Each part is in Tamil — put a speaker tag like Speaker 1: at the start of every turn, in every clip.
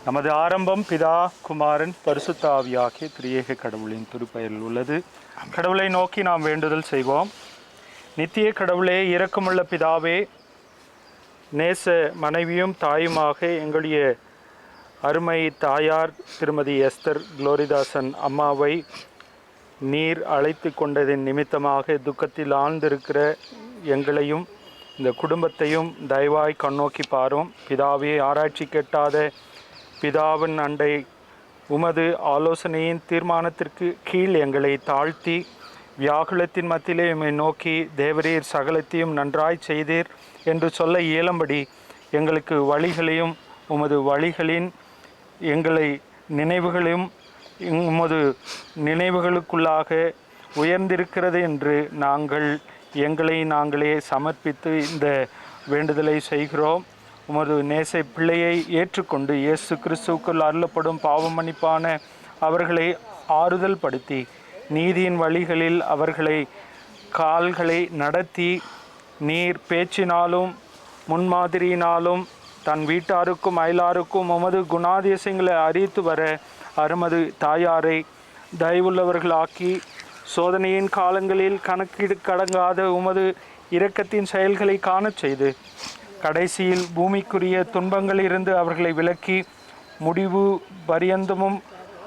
Speaker 1: நமது ஆரம்பம் பிதா குமாரன் பரிசுத்த ஆவியாகிய திரியேக கடவுளின் திருப்பெயரில் உள்ளது. கடவுளை நோக்கி நாம் வேண்டுதல் செய்வோம். நித்திய கடவுளே, இரக்கமுள்ள பிதாவே, நேச மனைவியும் தாயுமாக எங்களுடைய அருமை தாயார் திருமதி எஸ்தர் குளோரிதாசன் அம்மாவை நீர் அழைத்து கொண்டதின் நிமித்தமாக துக்கத்தில் ஆழ்ந்திருக்கிற எங்களையும் இந்த குடும்பத்தையும் தயவாய் கண்ணோக்கி பாரும். பிதாவே, ஆராய்ச்சி கெட்டாத பிதாவின் அண்டை உமது ஆலோசனையின் தீர்மானத்திற்கு கீழ் எங்களை தாழ்த்தி வியாகுலத்தின் மத்தியிலே உம்மை நோக்கி தேவரீர் சகலத்தையும் நன்றாய் செய்தீர் என்று சொல்ல இயலும்படி எங்களுக்கு வழிகளையும் உமது வழிகளின் எங்களை நினைவுகளையும் உமது நினைவுகளுக்குள்ளாக உயர்ந்திருக்கிறது என்று எங்களை நாங்களே சமர்ப்பித்து இந்த வேண்டுதலை செய்கிறோம். உமது நேச பிள்ளையை ஏற்றுக்கொண்டு இயேசு கிறிஸ்துவுக்குள் அருளப்படும் பாவ மன்னிப்பான அவர்களை ஆறுதல் படுத்தி நீதியின் வழிகளில் அவர்களை கால்களை நடத்தி நீர் பேச்சினாலும் முன்மாதிரியினாலும் தன் வீட்டாருக்கும் அயலாருக்கும் உமது குணாதிசயங்களை அறிவித்து வர அருமது தாயாரை தயவுள்ளவர்களாக்கி சோதனையின் காலங்களில் கணக்கீடு கடங்காத உமது இரக்கத்தின் செயல்களை காணச் செய்து கடைசியில் பூமிக்குரிய துன்பங்களிலிருந்து அவர்களை விலக்கி முடிவு பரியந்தமும்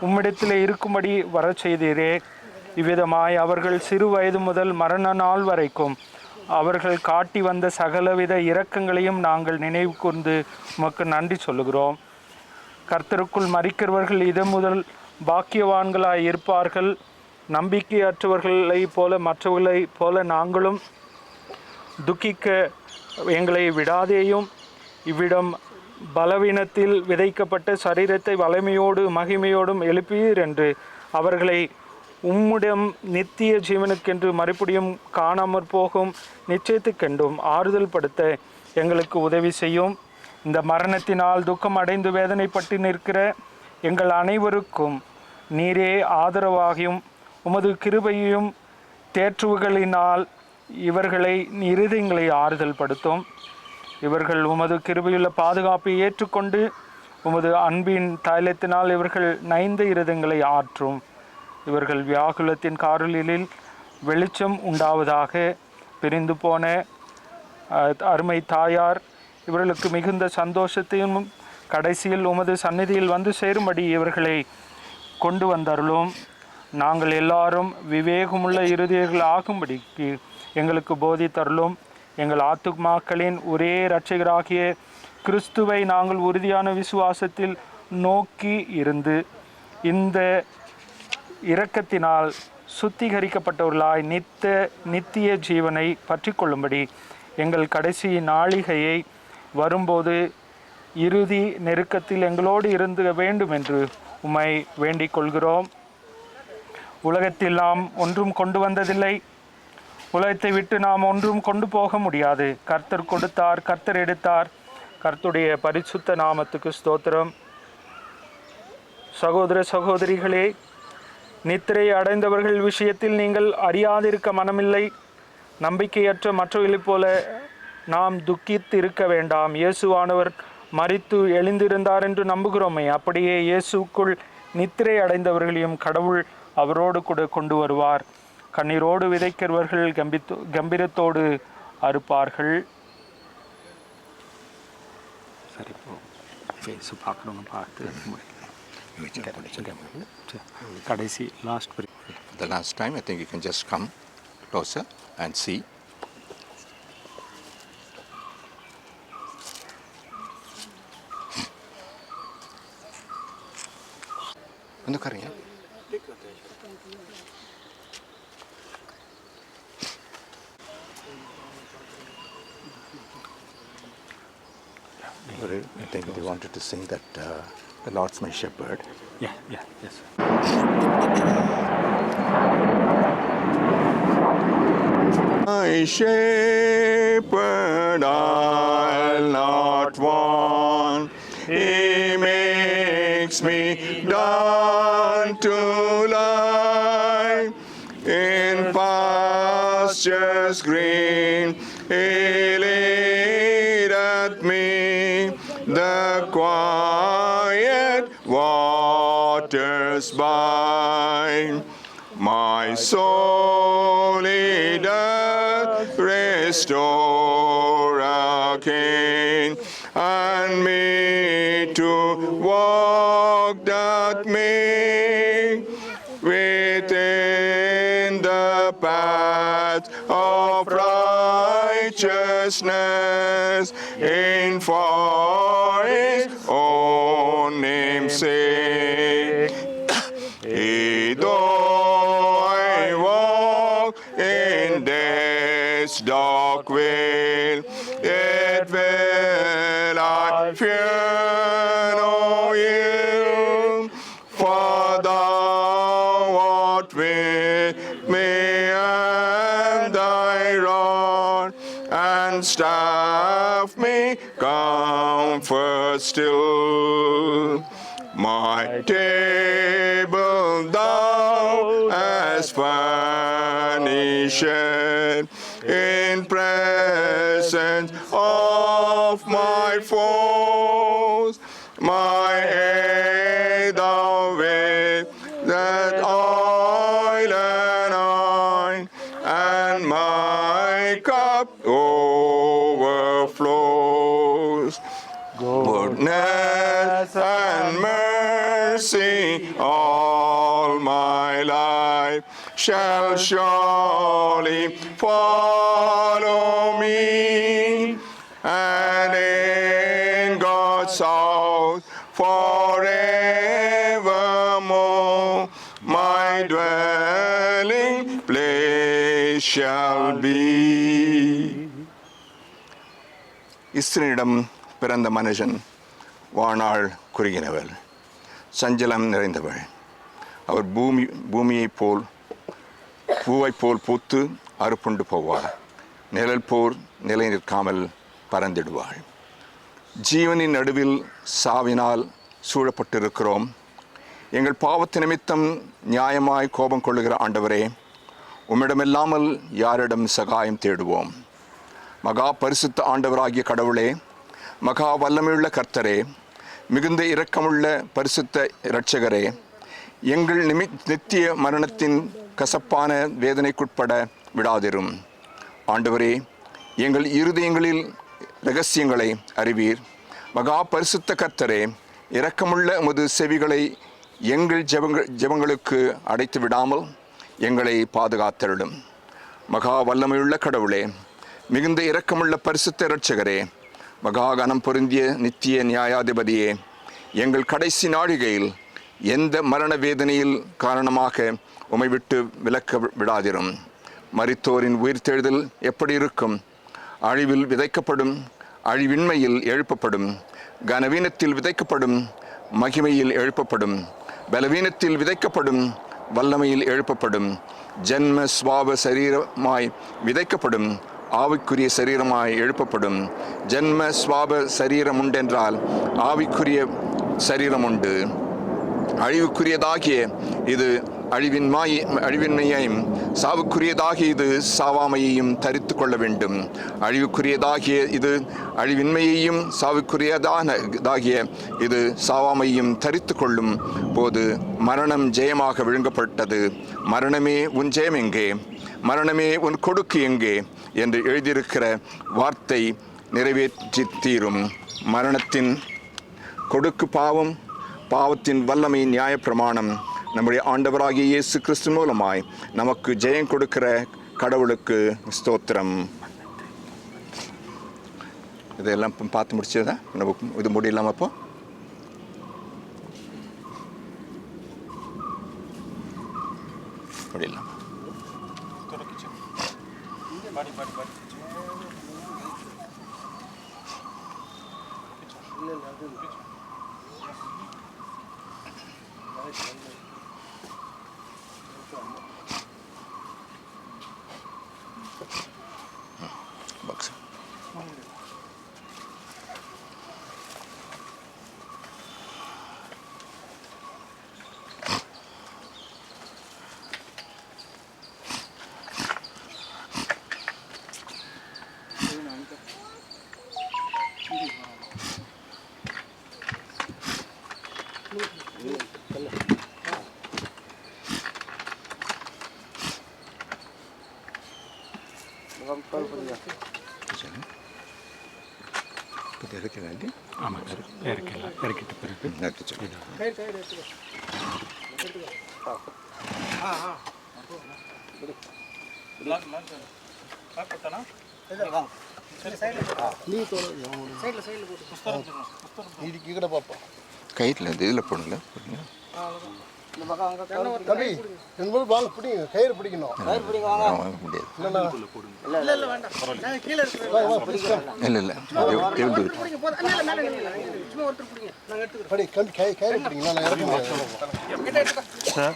Speaker 1: உம்மிடத்தில் இருக்கும்படி வர செய்தீரே. இவ்விதமாய் அவர்கள் சிறு வயது முதல் மரண நாள் வரைக்கும் அவர்கள் காட்டி வந்த சகலவித இரக்கங்களையும் நாங்கள் நினைவு கூர்ந்து உமக்கு நன்றி சொல்லுகிறோம். கர்த்தருக்குள் மரிக்கிறவர்கள் இது முதல் பாக்கியவான்களாய் இருப்பார்கள். நம்பிக்கையற்றவர்களைப் போல மற்றவர்களைப் போல நாங்களும் துக்கிக்க எங்களை விடாதேயும். இவ்விடம் பலவீனத்தில் விதைக்கப்பட்ட சரீரத்தை வலிமையோடு மகிமையோடும் எழுப்பீர் என்று அவர்களை உம்முடன் நித்திய ஜீவனுக்கென்று மறுபடியும் காணாமற் போகும் நிச்சயத்துக்கென்றும் ஆறுதல் படுத்த எங்களுக்கு உதவி செய்யும். இந்த மரணத்தினால் துக்கம் அடைந்து வேதனைப்பட்டு நிற்கிற எங்கள் அனைவருக்கும் நீரே ஆதரவாகியும் உமது கிருபையும் தேற்றுவுகளினால் இவர்களை இருதயங்களை ஆறுதல் படுத்தும். இவர்கள் உமது கிருபையுள்ள பாதுகாப்பை ஏற்றுக்கொண்டு உமது அன்பின் தைலத்தினால் இவர்கள் நைந்த இருதயங்களை ஆற்றும். இவர்கள் வியாகுலத்தின் காரலில் வெளிச்சம் உண்டாவதாக. பிரிந்து போன அருமை தாயார் இவர்களுக்கு மிகுந்த சந்தோஷத்தையும் கடைசியில் உமது சந்நிதியில் வந்து சேரும்படி இவர்களை கொண்டு வந்தருளும். நாங்கள் எல்லாரும் விவேகமுள்ள இருதயர்கள் ஆகும்படிக்கு எங்களுக்கு போதித்தருளும். எங்கள் ஆத்துமாக்களின் ஒரே இரட்சகராகிய கிறிஸ்துவை நாங்கள் உறுதியான விசுவாசத்தில் நோக்கி இருந்து இந்த இரக்கத்தினால் சுத்திகரிக்கப்பட்டவர்களாய் நித்திய ஜீவனை பற்றி கொள்ளும்படி எங்கள் கடைசி நாளிகையை வரும்போது இறுதி நெருக்கத்தில் எங்களோடு இருந்து வேண்டும் என்று உம்மை வேண்டிக் கொள்கிறோம். உலகத்தில் நாம் ஒன்றும் கொண்டு வந்ததில்லை, உலகத்தை விட்டு நாம் ஒன்றும் கொண்டு போக முடியாது. கர்த்தர் கொடுத்தார், கர்த்தர் எடுத்தார். கர்த்தருடைய பரிசுத்த நாமத்துக்கு ஸ்தோத்திரம். சகோதர சகோதரிகளே, நித்திரை அடைந்தவர்கள் விஷயத்தில் நீங்கள் அறியாதிருக்க மனமில்லை. நம்பிக்கையற்ற மற்றவர்களைப் போல நாம் துக்கித்து இருக்க வேண்டாம். இயேசுவானவர் மரித்து எழுந்திருந்தார் என்று நம்புகிறோமே, அப்படியே இயேசுக்குள் நித்திரை அடைந்தவர்களையும் கடவுள் அவரோடு கூட கொண்டு வருவார். கண்ணீரோடு விதைக்கிறவர்கள் கம்பீரத்தோடு அறுப்பார்கள். சரி, ஃபேஸு பார்க்கணும்னு பார்த்து கடைசி last
Speaker 2: the last time. I think you can just come closer and see. வந்து கரையா I think they wanted to sing that the Lord's my shepherd.
Speaker 1: Yeah, yes.
Speaker 2: My shepherd I'll not want, he makes me down to lie in pastures green, he leadeth me the quiet waters by. My soul he doth restore again, and me to walk doth make within the path of righteousness, in for his own name's sake. Though I walk in death's dark vale, yet will I fear no ill, for thou art with me, and thy rod and staff me comfort still. My table thou hast furnished in presence of my foes. My head thou with that oil and wine, and my cup overflows. Goodness and mercy all my life shall surely follow me, and in God's house forevermore
Speaker 3: my dwelling place shall be.
Speaker 2: இஸ்ரேலிடம் பிறந்த மனுஷன் வாழ்நாள் குறுகினவள், சஞ்சலம் நிறைந்தவள். அவர் பூவைப் போல் பூத்து அறுப்புண்டு போவார். நிழல் போர் நிலை நிற்காமல் பறந்திடுவாள். ஜீவனின் நடுவில் சாவினால் சூழப்பட்டிருக்கிறோம். எங்கள் பாவத்து நிமித்தம் நியாயமாய் கோபம் கொள்ளுகிற ஆண்டவரே, உம்மிடமில்லாமல் யாரிடம் சகாயம் தேடுவோம்? மகா பரிசுத்த ஆண்டவராகிய கடவுளே, மகா வல்லமையுள்ள கர்த்தரே, மிகுந்த இரக்கமுள்ள பரிசுத்த இரட்சகரே, எங்கள் நித்திய மரணத்தின் கசப்பான வேதனைக்குட்பட விடாதிரும். ஆண்டவரே, எங்கள் இருதயங்களில் இரகசியங்களை அறிவீர். மகா பரிசுத்த கர்த்தரே, இரக்கமுள்ள உமது செவிகளை எங்கள் ஜெபங்களுக்கு அடைத்து விடாமல் எங்களை பாதுகாத்தருளும். மகா வல்லமையுள்ள கடவுளே, மிகுந்த இரக்கமுள்ள பரிசுத்த இரட்சகரே, மகா கனம் பொருந்திய நித்திய நியாயாதிபதியே, எங்கள் கடைசி நாழிகையில் எந்த மரண வேதனையில் காரணமாக உம்மை விட்டு விலக்க விடாதிரும். மரித்தோரின் உயிர்த்தெழுதல் எப்படி இருக்கும்? அழிவில் விதைக்கப்படும், அழிவின்மையில் எழுப்பப்படும். கனவீனத்தில் விதைக்கப்படும், மகிமையில் எழுப்பப்படும். பலவீனத்தில் விதைக்கப்படும், வல்லமையில் எழுப்பப்படும். ஜன்ம சுவாப சரீரமாய் விதைக்கப்படும், ஆவிக்குரிய சரீரமாய் எழுப்பப்படும். ஜன்ம சுவாப சரீரம் உண்டென்றால் ஆவிக்குரிய சரீரம் உண்டு. அழிவுக்குரியதாகிய இது அழிவின்மையையும் சாவுக்குரியதாகிய இது சாவாமையையும் தரித்து கொள்ள வேண்டும். அழிவுக்குரியதாகிய இது அழிவின்மையையும் சாவுக்குரியதாகிய இது சாவாமையையும் தரித்து கொள்ளும் போது மரணம் ஜெயமாக விழுங்கப்பட்டது. மரணமே உன் ஜெயம் எங்கே? மரணமே உன் கொடுக்கு எங்கே என்று எழுதியிருக்கிற வார்த்தை நிறைவேற்றி தீரும். மரணத்தின் கொடுக்கு பாவம், பாவத்தின் வல்லமை நியாயப்பிரமாணம். நம்முடைய ஆண்டவராகிய இயேசு கிறிஸ்து மூலமாய் நமக்கு ஜெயம் கொடுக்கிற கடவுளுக்கு ஸ்தோத்திரம். இதெல்லாம் பார்த்து முடிச்சதா? நம்ம இது முடியலாமா? அப்போ முடியலாம். Box. இறக்கிட்டு பிறகு கயிறுல இதில் போடல.
Speaker 4: தம்பி என்பது வாங்க பிடிங்க, கயிறு பிடிக்கணும்.
Speaker 2: இல்லை இல்லை
Speaker 4: படி கம்பி கயிறு பிடிங்களா? நான் இறக்க முடியாது
Speaker 1: சார்.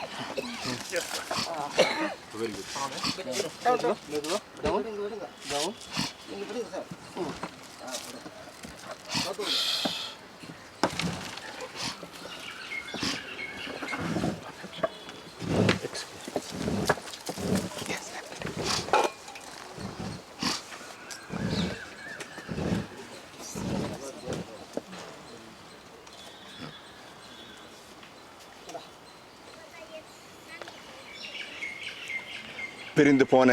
Speaker 2: பிரிந்து போன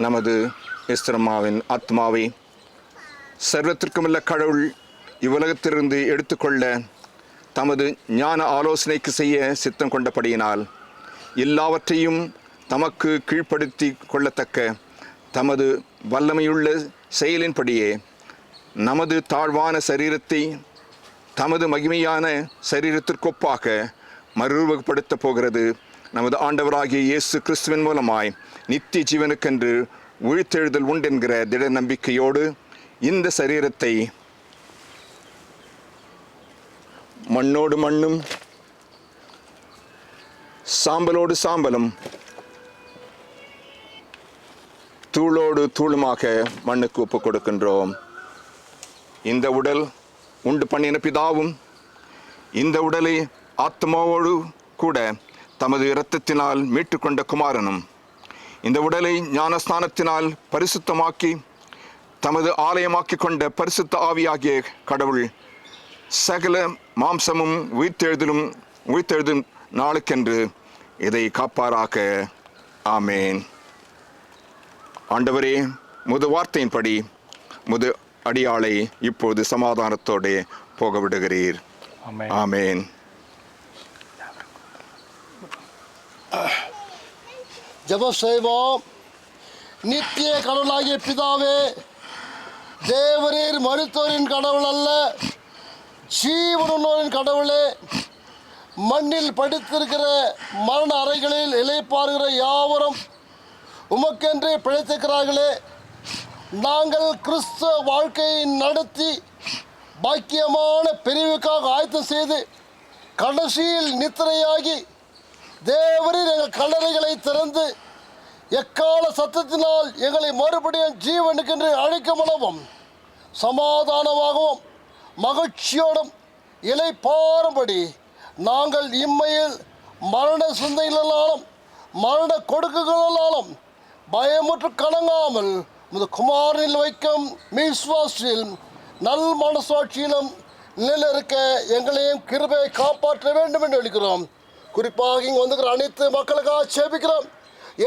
Speaker 2: நமது எஸ்தரம்மாவின் ஆத்மாவை சர்வத்திற்குமுள்ள கடவுள் இவ்வுலகத்திலிருந்து எடுத்துக்கொள்ள தமது ஞான ஆலோசனைக்கு செய்ய சித்தம் கொண்டபடியினால் எல்லாவற்றையும் தமக்கு கீழ்ப்படுத்தி கொள்ளத்தக்க தமது வல்லமையுள்ள செயலின்படியே நமது தாழ்வான சரீரத்தை தமது மகிமையான சரீரத்திற்கொப்பாக
Speaker 3: மறுரூபப்படுத்த போகிறது. நமது ஆண்டவராகிய இயேசு கிறிஸ்துவின் மூலமாய் நித்திய ஜீவனுக்கென்று உயிர்த்தெழுதல் உண்டென்கிற திட நம்பிக்கையோடு இந்த சரீரத்தை மண்ணோடு மண்ணும் சாம்பலோடு சாம்பலும் தூளோடு தூளுமாக மண்ணுக்கு ஒப்பு கொடுக்கின்றோம். இந்த உடல் உண்டு பண்ணின பிதாவும் இந்த உடலை ஆத்மாவோடு கூட தமது இரத்தத்தினால் மீட்டுக்கொண்ட குமாரனும் இந்த உடலை ஞானஸ்நானத்தினால் பரிசுத்தமாக்கி தமது ஆலயமாக்கி கொண்ட பரிசுத்த ஆவியாகிய கடவுள் சகல மாம்சமும் உயிர்த்தெழுதும் நாளுக்கென்று இதை காப்பாராக. ஆமேன். ஆண்டவரே, முது வார்த்தையின்படி முது அடியாளை இப்போது சமாதானத்தோடு போக விடுகிறீர். ஆமேன்.
Speaker 4: ஜெபம் செய்வோம். நித்திய கடவுளாகிய பிதாவே, தேவரீர் மருத்துவரின் கடவுள் அல்ல, ஜீவனுள்ளோரின் கடவுளே. மண்ணில் படுத்திருக்கிற மரண அறைகளில் இளைப்பாறுகிற யாவரும் உமக்கென்று பிழைத்திருக்கிறார்களே. நாங்கள் கிறிஸ்துவ வாழ்க்கையை நடத்தி பாக்கியமான பிரிவுக்காக ஆயத்தம் செய்து கடைசியில் நித்திரையாகி தேவரின் எங்கள் கல்லறைகளை திறந்து எக்கால சத்தத்தினால் எங்களை மறுபடியும் ஜீவனுக்கென்று அழைக்கமுடவும் சமாதானமாகவும் மகிழ்ச்சியோடும் இளைப்பாறும்படி நாங்கள் இம்மையில் மரண சிந்தைகளாலும் மரண கொடுக்குகளாலும் பயமுற்று கலங்காமல் முது குமாரில் வைக்கும் மீஸ்வாசில் நல் மனசாட்சியிலும் நிலையிருக்க எங்களையும் கிருபையை காப்பாற்ற வேண்டும் என்று எழுக்கிறோம். குறிப்பாக இங்கே வந்துக்கிற அனைத்து மக்களுக்காக சேபிக்கிறோம்.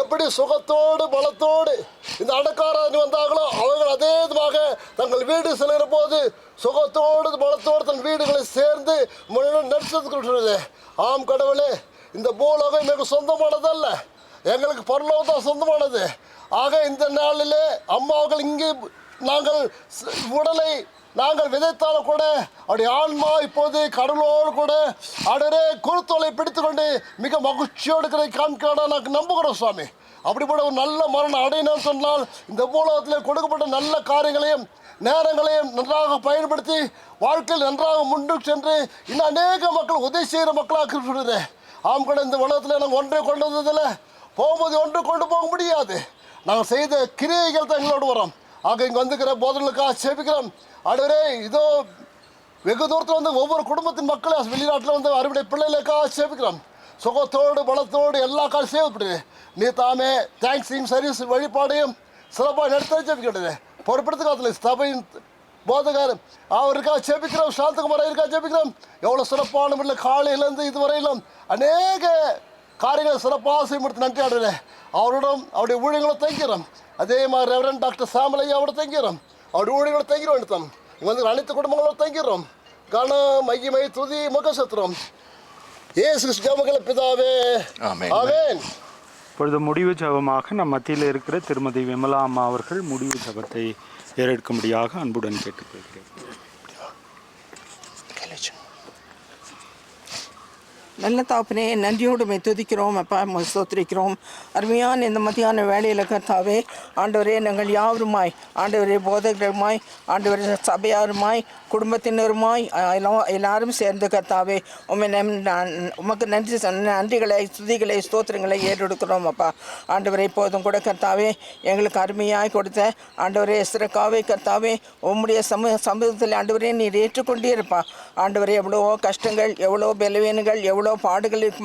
Speaker 4: எப்படி சுகத்தோடு பலத்தோடு இந்த அடக்காரன் வந்தாங்களோ அவர்கள் அதே விதமாக தங்கள் வீடு செல்கிற போது சுகத்தோடு பலத்தோடு தன் வீடுகளை சேர்ந்து நடத்துகிறது. ஆம் கடவுளே, இந்த பூலோகம் எங்களுக்கு சொந்தமானதல்ல, எங்களுக்கு பரலோகம் தான் சொந்தமானது. ஆக இந்த நாளிலே அம்மாவுகள் இங்கே நாங்கள் உடலை நாங்கள் விதைத்தாலும் கூட அவருடைய ஆன்மா இப்போது கடவுளோடு கூட அடரே குருத்தோலை பிடித்து கொண்டு மிக மகிழ்ச்சியோடு காண்காட நாங்கள் நம்புகிறோம் சுவாமி. அப்படிப்பட்ட ஒரு நல்ல மரணம் அடையணும்னு சொன்னால் இந்த பூலோகத்தில் கொடுக்கப்பட்ட நல்ல காரியங்களையும் நேரங்களையும் நன்றாக பயன்படுத்தி வாழ்க்கையில் நன்றாக முன்னுக்கு சென்று இன்னும் அநேக மக்கள் உதவி செய்கிற மக்களாக சொல்லுது. ஆம் கூட இந்த உலகத்தில் நாங்கள் ஒன்றை கொண்டு வந்ததில்லை, போகும்போது ஒன்று கொண்டு போக முடியாது. நாங்கள் செய்த கிரியைகள் தான் எங்களோடு வரோம். ஆக இங்கே வந்துக்கிற போதனைகளுக்காக சேபிக்கிறோம். ஆண்டவரே, இதோ வெகு தூரத்தில் வந்து ஒவ்வொரு குடும்பத்தின் மக்களும் வெளிநாட்டில் வந்து அறுவடை பிள்ளைகளுக்காக சேபிக்கிறோம். சுகத்தோடு பலத்தோடு எல்லா காலம் சேவைப்படுது. நீ தாமே தேங்க்ஸிங் சர்வீஸ் வழிபாடையும் சிறப்பாக நடத்த சேபிக்கிறது. பொறுப்படுத்த காலத்தில் சபையின் போதகர் அவருக்காக சேபிக்கிறோம். சாந்தகுமார் அவருக்காக சேபிக்கிறோம். எவ்வளோ சிறப்பான முறையில் காலையிலேருந்து இதுவரையிலும் அநேக காரியங்களை சிறப்பாக செய்யப்படுத்த நன்றி ஆடுறேன். அவரோடும் அவருடைய ஊழியங்களும் தங்கிறோம். அதே மாதிரி ரெவரண்ட் டாக்டர் சாமலையாவோட தங்கிறோம். அவருடைய ஊழியங்களோட தங்கிறோம். எடுத்தோம் இங்கே வந்து அனைத்து குடும்பங்களோட தங்கிறோம். கன மகிமை துதி முக சத்துறோம். இயேசு ஜெபங்களை பிதாவே, ஆமென்.
Speaker 1: இப்பொழுது முடிவு ஜெபமாக நம் மத்தியில் இருக்கிற திருமதி விமலா அம்மா அவர்கள் முடிவு ஜெபத்தை ஏறெடுக்கும்படியாக அன்புடன் கேட்டுக்கொள்கிறேன்.
Speaker 5: நல்ல தாப்பனே, நன்றியோடு துதிக்கிறோம் அப்பா, ஸ்தோத்திரிக்கிறோம். அருமையான இந்த மத்தியான வேலையில் கர்த்தாவே, ஆண்டவரே, நாங்கள் யாவருமாய் ஆண்டவரே போதகருமாய் ஆண்டவரே சபையாருமாய் குடும்பத்தினருமாய் எல்லாரும் சேர்ந்து கர்த்தாவே உமக்கு நன்றிகளை துதிகளை ஸ்தோத்திரங்களை ஏறெடுக்கிறோம் அப்பா. ஆண்டவரை போதும் கூட கர்த்தாவே எங்களுக்கு அருமையாய் கொடுத்த ஆண்டவரே எஸ்ரக்காவே கர்த்தாவே உம்முடைய சமூகத்தில் ஆண்டவரே நீர் ஏற்றுக்கொண்டே இருப்பா. ஆண்டவரே எவ்வளோ கஷ்டங்கள், எவ்வளோ பலவீனங்கள், எவ்வளோ பாடுகளுக்கு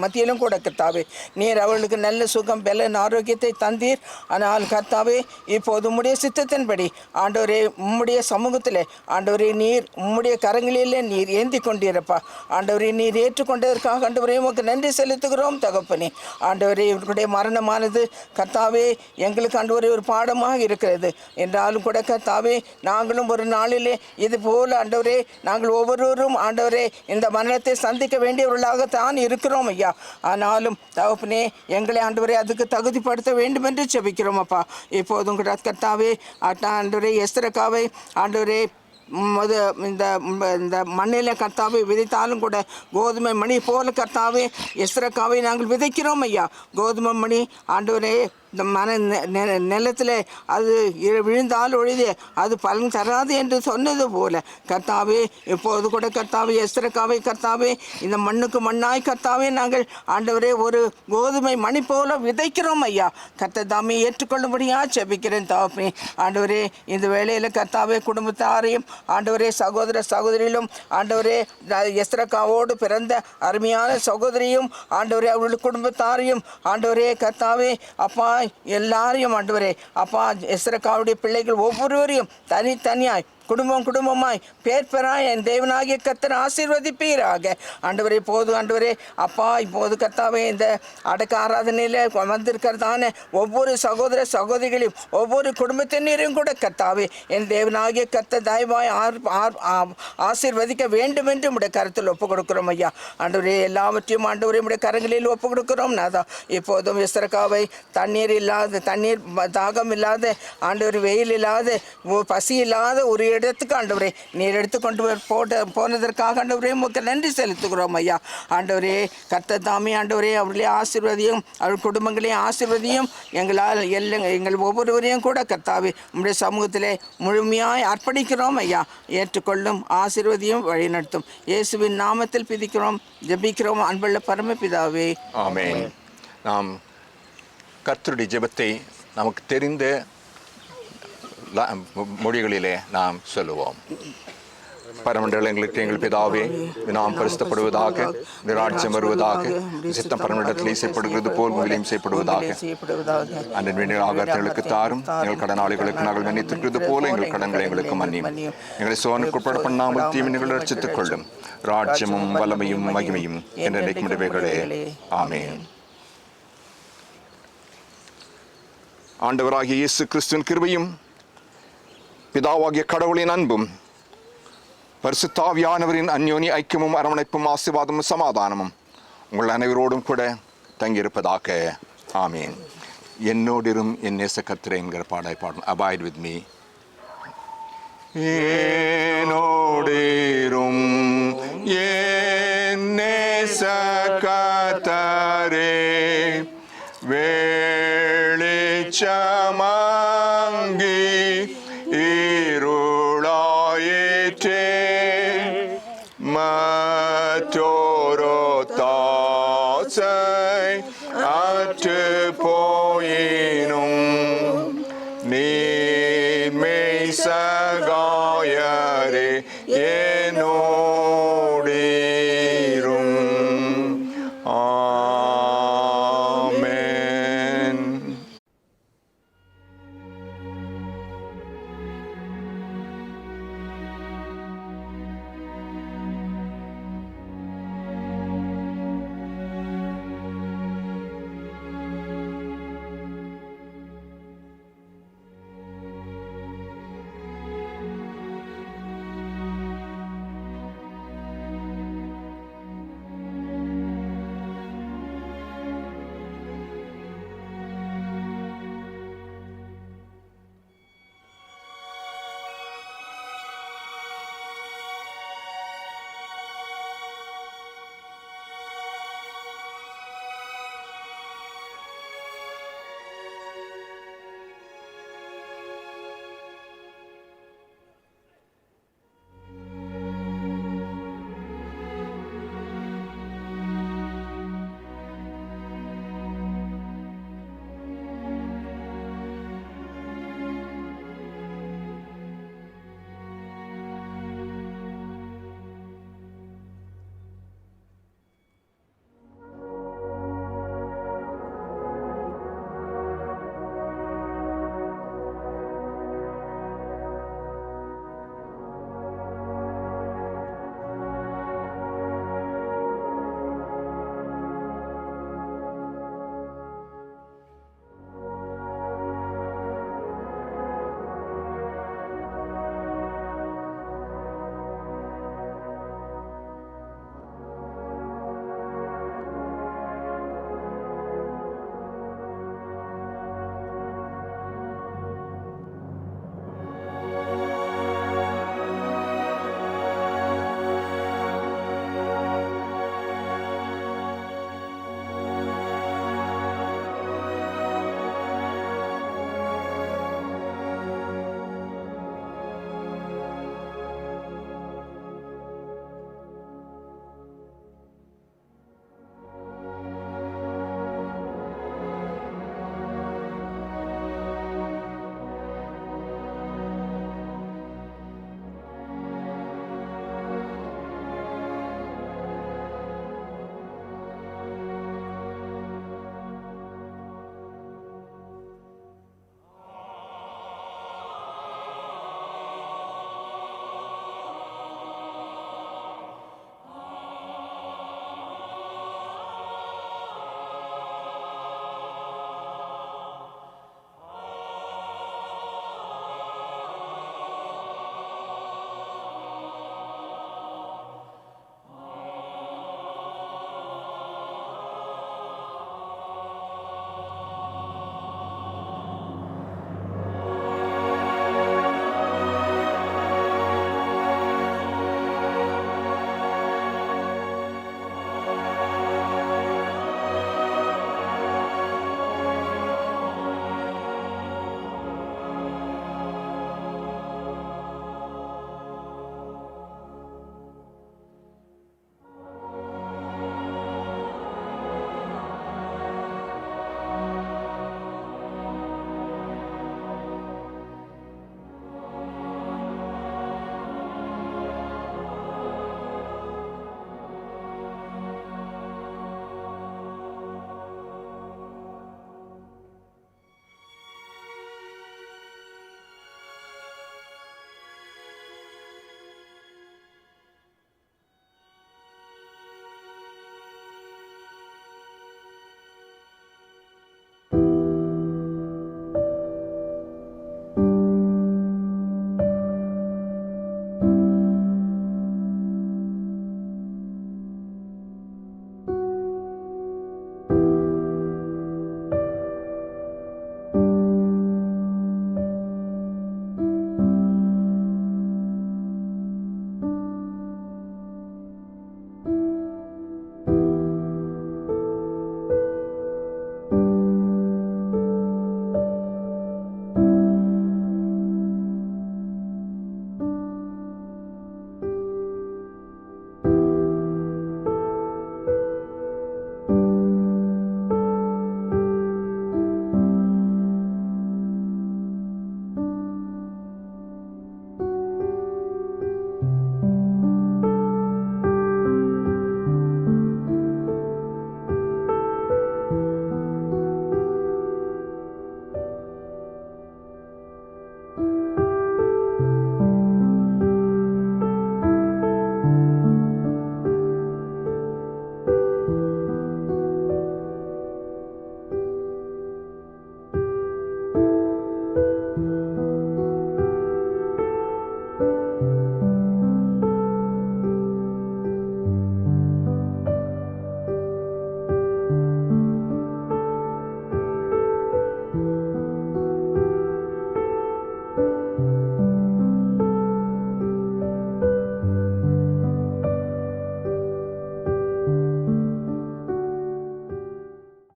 Speaker 5: மத்தியிலும் கூட கர்த்தாவே நீர் அவர்களுக்கு நல்ல சுகம் பலன் ஆரோக்கியத்தை தந்தீர். ஆனால் கர்த்தாவே இப்போது உம்முடைய சித்தத்தின்படி ஆண்டவரே உம்முடைய சமூகத்தில் ஆண்டவரே நீர் உம்முடைய கரங்களிலே நீர் ஏந்தி கொண்டிருப்பா. ஆண்டவரே நீர் ஏற்றுக்கொண்டதற்காக ஆண்டவரே உமக்கு நன்றி செலுத்துகிறோம் தகப்பனே. ஆண்டவரே இவர்களுடைய மரணமானது கர்த்தாவே எங்களுக்கு ஆண்டவரே ஒரு பாடமாக இருக்கிறது என்றாலும் கூட கர்த்தாவே நாங்களும் ஒரு நாளிலே இது போல் ஆண்டவரே நாங்கள் ஒவ்வொருவரும் ஆண்டவரே இந்த மரணத்தை சந்திக்க வேண்டியவர்களாகத்தான் இருக்கிறோம் ஐயா. ஆனாலும் தகப்பனே எங்களை ஆண்டவரே அதுக்கு தகுதிப்படுத்த வேண்டும் என்று ஜெபிக்கிறோம் அப்பா. இப்போதும் கூட கர்த்தாவே ஆண்டவரே எஸ்தரக்காவை ஆண்டவரே இந்த மண்ணில் கர்த்தாவே விதைத்தாலும் கூட கோதுமை மணி போல கர்த்தாவே எஸ்ரக்காவை நாங்கள் விதைக்கிறோம் ஐயா. கோதுமை மணி ஆண்டவரே இந்த நிலத்தில் அது விழுந்தால் ஒழிது அது பலன் தராது என்று சொன்னது போல கர்த்தாவே இப்போது கூட கர்த்தாவே எஸ்ரக்காவை கர்த்தாவே இந்த மண்ணுக்கு மண்ணாய் கர்த்தாவே நாங்கள் ஆண்டவரே ஒரு கோதுமை மணி போல விதைக்கிறோம் ஐயா. கர்த்தர் தாமே ஏற்றுக்கொள்ளும்படியா செபிக்கிறேன் தாப்பே. ஆண்டவரே இந்த வேளையில் கர்த்தாவே குடும்பத்தாரையும் ஆண்டவரே சகோதர சகோதரியிலும் ஆண்டவரே எஸ்ரக்காவோடு பிறந்த அருமையான சகோதரியும் ஆண்டவரே அவர்களுடைய குடும்பத்தாரையும் ஆண்டவரே கர்த்தாவே அப்பா எல்லாரையும் ஆண்டவரே அப்பா எஸ்ரக்காவுடைய பிள்ளைகள் ஒவ்வொருவரையும் தனித்தனியாய் குடும்பமாய் பேர்பெறாய் என் தேவனாகிய கர்த்தர் ஆசீர்வதிப்பீராக. ஆண்டவரே இப்போது ஆண்டவரே அப்பா இப்போது கர்த்தாவே இந்த அடக்க ஆராதனையில் வந்திருக்கிறதான ஒவ்வொரு சகோதர சகோதரிகளையும் ஒவ்வொரு குடும்பத்தினரையும் கூட கர்த்தாவே என் தேவனாகிய கர்த்தர் தயவாய் ஆசீர்வதிக்க வேண்டும் என்று உடைய கருத்தில் ஒப்பு கொடுக்கிறோம் ஐயா. ஆண்டவரே எல்லாவற்றையும் ஆண்டவரே உடைய கரங்களில் ஒப்பு கொடுக்கிறோம் நாதா. இப்போதும் எஸ்ரக்காவை தண்ணீர் தாகம் இல்லாத ஆண்டவர் வெயில் இல்லாத பசி இல்லாத ஒரு இடத்துக்கு ஆண்டவரே நீர் எடுத்துக்கொண்டு போனதற்காக ஆண்டவரே உங்களுக்கு நன்றி செலுத்துகிறோம் ஐயா. ஆண்டவரே கர்த்தர் தாமே ஆண்டவரே அவர்களே ஆசீர்வதியும் அவர்கள் குடும்பங்களையும் ஆசீர்வதியும் எங்கள் ஒவ்வொருவரையும் கூட கர்த்தாவே உங்களுடைய சமூகத்திலே முழுமையாய் அர்ப்பணிக்கிறோம் ஐயா. ஏற்றுக்கொள்ளும் ஆசீர்வதியும் வழிநடத்தும் இயேசுவின் நாமத்தில் பிதிக்கிறோம் ஜெபிக்கிறோம் அன்புள்ள பரமபிதாவே
Speaker 3: ஆமென். நாம் கர்த்தருடைய ஜெபத்தை நமக்கு தெரிந்த மொழிகளிலே நாம் சொல்லுவோம். பரமண்டலங்களுக்கு எங்கள் பிதாவே நாம் பரிசுத்தப்படுவதாக, ராஜ்யம் வருவதாக, சித்தம் பரமண்டலத்தில் இசைப்படுகிறது போல் உங்களிலும் இசைப்படுவதாக. அன்பின் ஆகாரங்களுக்கு தாரும், எங்கள் கடனாளிகளுக்கு நாங்கள் மன்னித்திருக்கிறது போல எங்கள் கடன்களை எங்களுக்கு மன்னியும். எங்களை சோதனைக்கு உட்பட பண்ணாமல் தீவினைகள் ரட்சித்துக் கொள்ளும். ராஜ்யமும் வல்லமையும் மகிமையும் என்றைக்கும் முடிவுகளே. ஆமென். ஆண்டவராகிய இயேசு கிறிஸ்துவின் கிருபையும் பிதாவாகிய கடவுளின் அன்பும் பரிசுத்தாவியானவரின் அந்யோனி ஐக்கியமும் அரவணைப்பும் ஆசீர்வாதமும் சமாதானமும் உங்கள் அனைவரோடும் கூட தங்கியிருப்பதாக. ஆமீன். என்னோடிரும் என் நேச கர்த்தரே என்கிற பாடல் பாடும். Abide with me. என்னோடிரும் என் நேச கர்த்தரே வெளிச்சமாங்கி மற்றொரு தாச